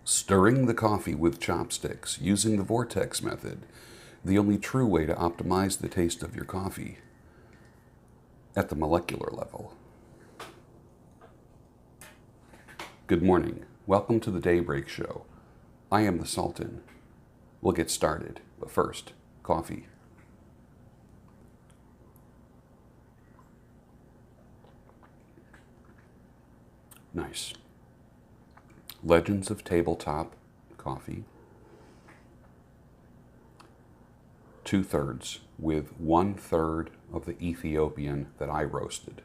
Stirring the coffee with chopsticks using the vortex method, the only true way to optimize the taste of your coffee at the molecular level. Good morning. Welcome to the Daybreak Show. I am the Sultan. We'll get started, but first, coffee. Nice. Legends of Tabletop coffee. 2/3 with 1/3 of the Ethiopian that I roasted.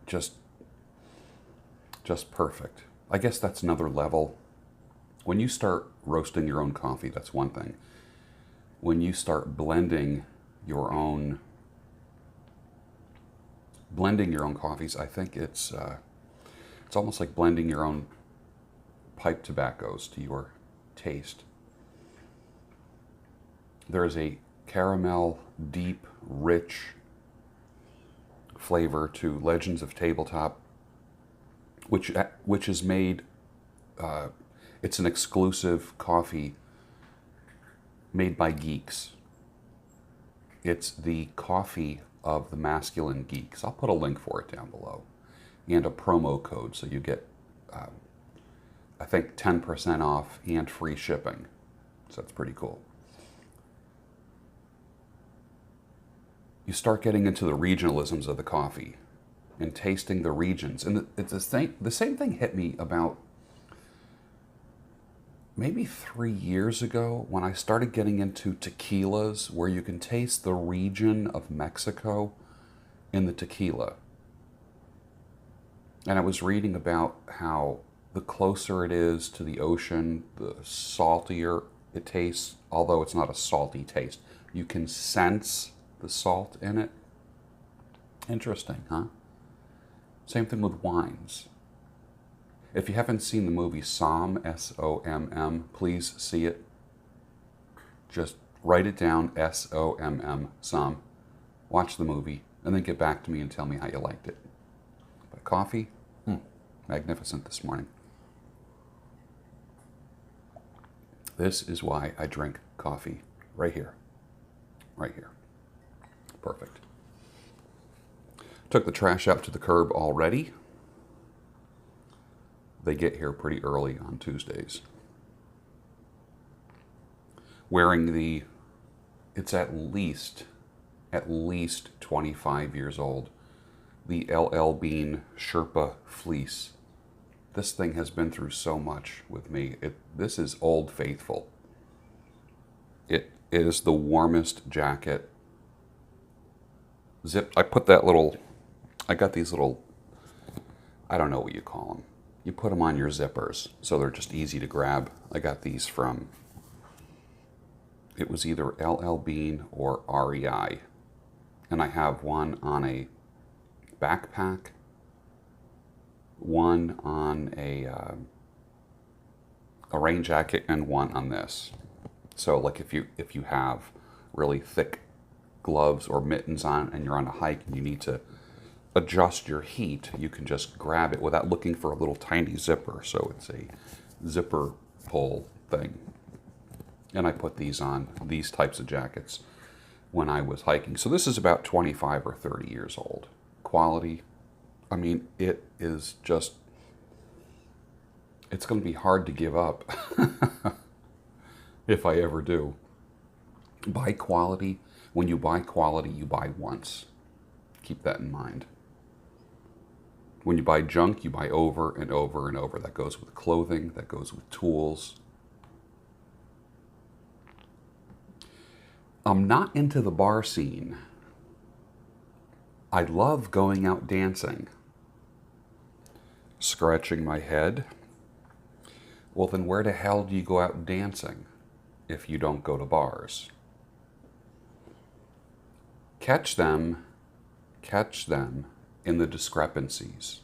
Just perfect. I guess that's another level. When you start roasting your own coffee, that's one thing. When you start blending your own coffees, I think it's almost like blending your own pipe tobaccos to your taste. There's a caramel, deep, rich flavor to Legends of Tabletop, which is made. It's an exclusive coffee made by geeks. It's the coffee of the masculine geeks. I'll put a link for it down below, and a promo code so you get, I think, 10% off and free shipping. So that's pretty cool. You start getting into the regionalisms of the coffee and tasting the regions. And it's the same thing hit me about maybe 3 years ago when I started getting into tequilas, where you can taste the region of Mexico in the tequila. And I was reading about how the closer it is to the ocean, the saltier it tastes, although it's not a salty taste. You can sense the salt in it. Interesting, huh? Same thing with wines. If you haven't seen the movie Somm, S-O-M-M, please see it. Just write it down, S-O-M-M, Somm. Watch the movie, and then get back to me and tell me how you liked it. But coffee, magnificent this morning. This is why I drink coffee. Right here. Right here. Perfect. Took the trash out to the curb already. They get here pretty early on Tuesdays. Wearing it's at least 25 years old, the LL Bean Sherpa fleece. This thing has been through so much with me. This is Old Faithful. It is the warmest jacket. Zip. I got these little, I don't know what you call them. You put them on your zippers, so they're just easy to grab. I got these from, it was either LL Bean or REI. And I have one on a backpack, one on a rain jacket, and one on this. So like if you have really thick gloves or mittens on and you're on a hike and you need to adjust your heat, you can just grab it without looking for a little tiny zipper. So it's a zipper pull thing. And I put these on, these types of jackets, when I was hiking. So this is about 25 or 30 years old. Quality, I mean, it is just, it's going to be hard to give up if I ever do. Buy quality. When you buy quality, you buy once. Keep that in mind. When you buy junk, you buy over and over and over. That goes with clothing, that goes with tools. I'm not into the bar scene. I love going out dancing. Scratching my head. Well, then where the hell do you go out dancing if you don't go to bars? Catch them in the discrepancies.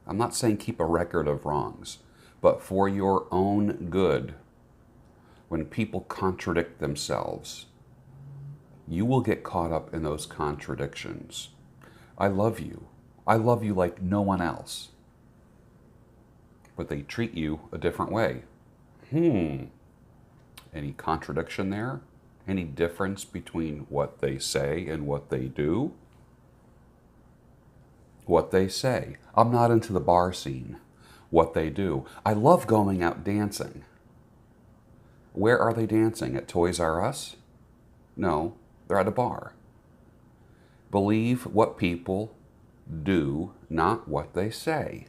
I'm not saying keep a record of wrongs, but for your own good, when people contradict themselves, you will get caught up in those contradictions. I love you. I love you like no one else. But they treat you a different way. Any contradiction there? Any difference between what they say and what they do? What they say. I'm not into the bar scene. What they do. I love going out dancing. Where are they dancing? At Toys R Us? No, they're at a bar. Believe what people do, not what they say.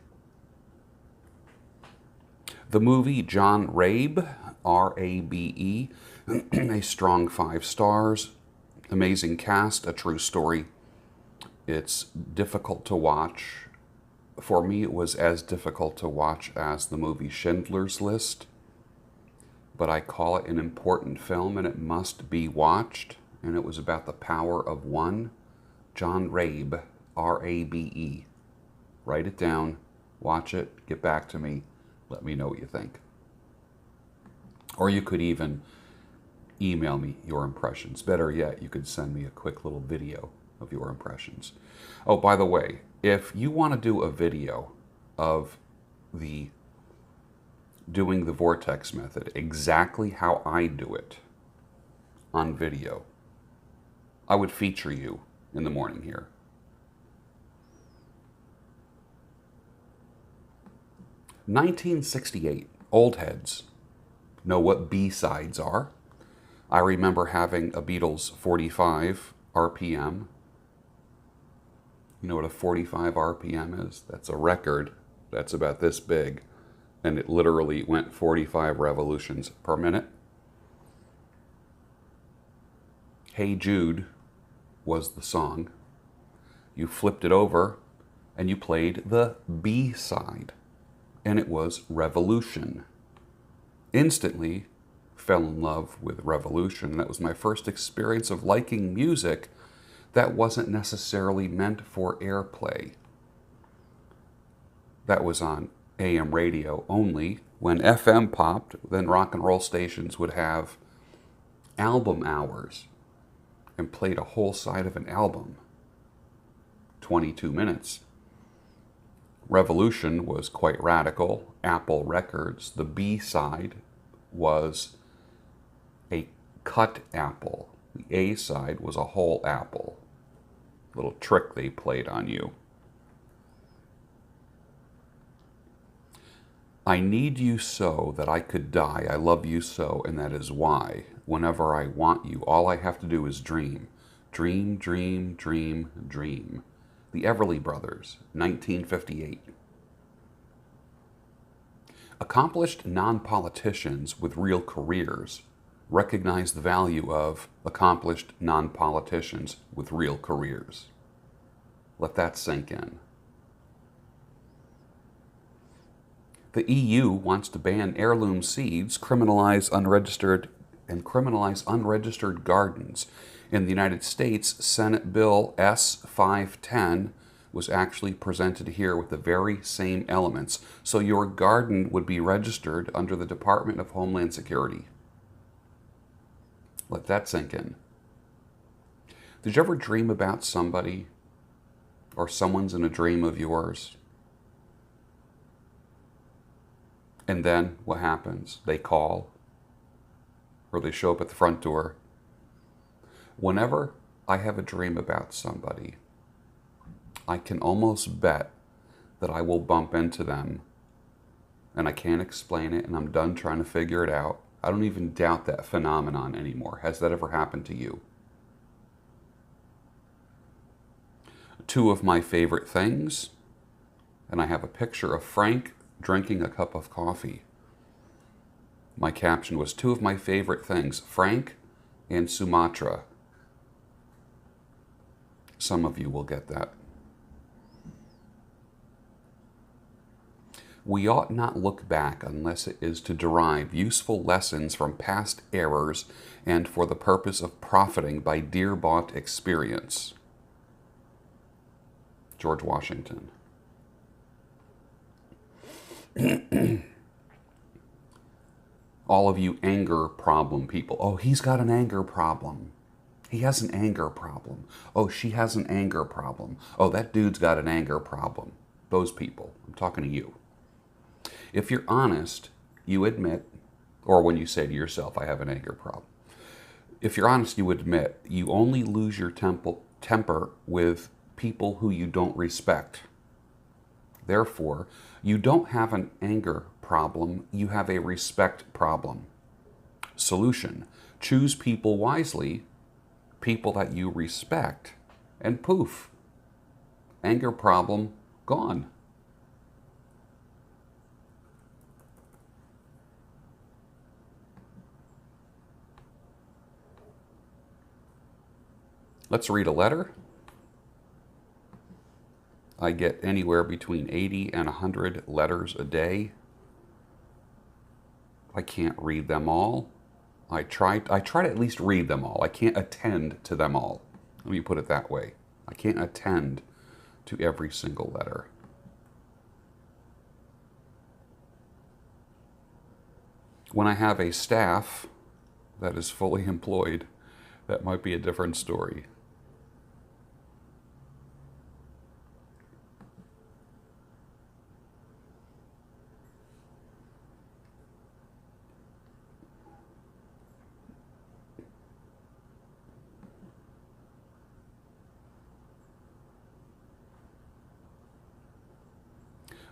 The movie John Rabe, R-A-B-E, a strong 5 stars, amazing cast, a true story. It's difficult to watch. For me, it was as difficult to watch as the movie Schindler's List, but I call it an important film and it must be watched, and it was about the power of one. John Rabe, R-A-B-E. Write it down, watch it, get back to me, let me know what you think. Or you could even email me your impressions. Better yet, you could send me a quick little video of your impressions. Oh, by the way, if you want to do a video of doing the vortex method, exactly how I do it on video, I would feature you in the morning here. "1968, old heads know what B-sides are. I remember having a Beatles 45 RPM. You know what a 45 RPM is? That's a record that's about this big, and it literally went 45 revolutions per minute. Hey Jude was the song. You flipped it over and you played the B side, and it was Revolution. Instantly fell in love with Revolution. That was my first experience of liking music that wasn't necessarily meant for airplay. That was on AM radio only. When FM popped, then rock and roll stations would have album hours and played a whole side of an album, 22 minutes. Revolution was quite radical. Apple Records, the B side was a cut apple. The A side was a whole apple. Little trick they played on you. I need you so that I could die. I love you so, and that is why. Whenever I want you, all I have to do is dream. Dream, dream, dream, dream. The Everly Brothers, 1958. Accomplished non-politicians with real careers recognize the value of accomplished non-politicians with real careers. Let that sink in. The EU wants to ban heirloom seeds, criminalize unregistered gardens. In the United States, Senate Bill S-510 was actually presented here with the very same elements. So your garden would be registered under the Department of Homeland Security. Let that sink in. Did you ever dream about somebody, or someone's in a dream of yours? And then what happens? They call, or they show up at the front door. Whenever I have a dream about somebody, I can almost bet that I will bump into them, and I can't explain it, and I'm done trying to figure it out. I don't even doubt that phenomenon anymore. Has that ever happened to you? Two of my favorite things, and I have a picture of Frank drinking a cup of coffee. My caption was two of my favorite things, Frank and Sumatra. Some of you will get that. We ought not look back unless it is to derive useful lessons from past errors and for the purpose of profiting by dear-bought experience. George Washington. All of you anger problem people. Oh, he's got an anger problem. He has an anger problem. Oh, she has an anger problem. Oh, that dude's got an anger problem. Those people. I'm talking to you. If you're honest, you admit, or when you say to yourself, I have an anger problem. If you're honest, you admit you only lose your temper with people who you don't respect. Therefore, you don't have an anger problem, you have a respect problem. Solution: choose people wisely, people that you respect, and poof, anger problem gone. Let's read a letter. I get anywhere between 80 and 100 letters a day. I can't read them all. I try to at least read them all. I can't attend to them all. Let me put it that way. I can't attend to every single letter. When I have a staff that is fully employed, that might be a different story.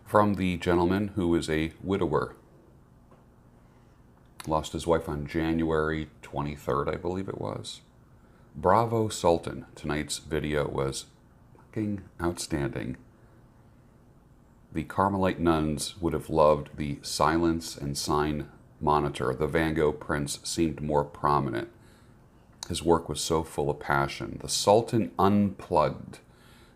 From the gentleman who is a widower. Lost his wife on January 23rd, I believe it was. Bravo, Sultan. Tonight's video was fucking outstanding. The Carmelite nuns would have loved the silence and sign monitor. The Van Gogh prints seemed more prominent. His work was so full of passion. The Sultan unplugged.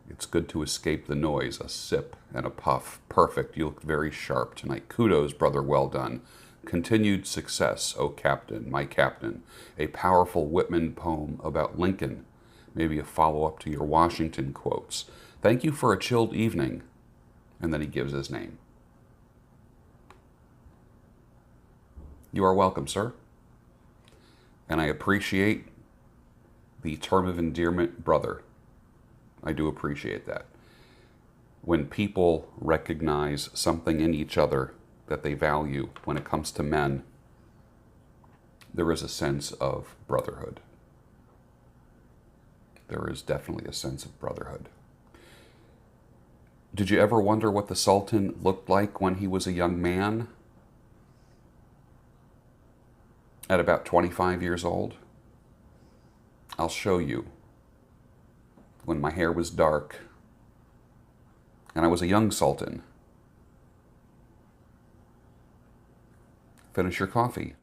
It's good to escape the noise. A sip and a puff. Perfect. You look very sharp tonight. Kudos, brother. Well done. Continued success, oh captain, my captain. A powerful Whitman poem about Lincoln. Maybe a follow-up to your Washington quotes. Thank you for a chilled evening. And then he gives his name. You are welcome, sir. And I appreciate the term of endearment, brother. I do appreciate that. When people recognize something in each other that they value when it comes to men, there is a sense of brotherhood. There is definitely a sense of brotherhood. Did you ever wonder what the Sultan looked like when he was a young man? At about 25 years old? I'll show you. When my hair was dark and I was a young Sultan. Finish your coffee.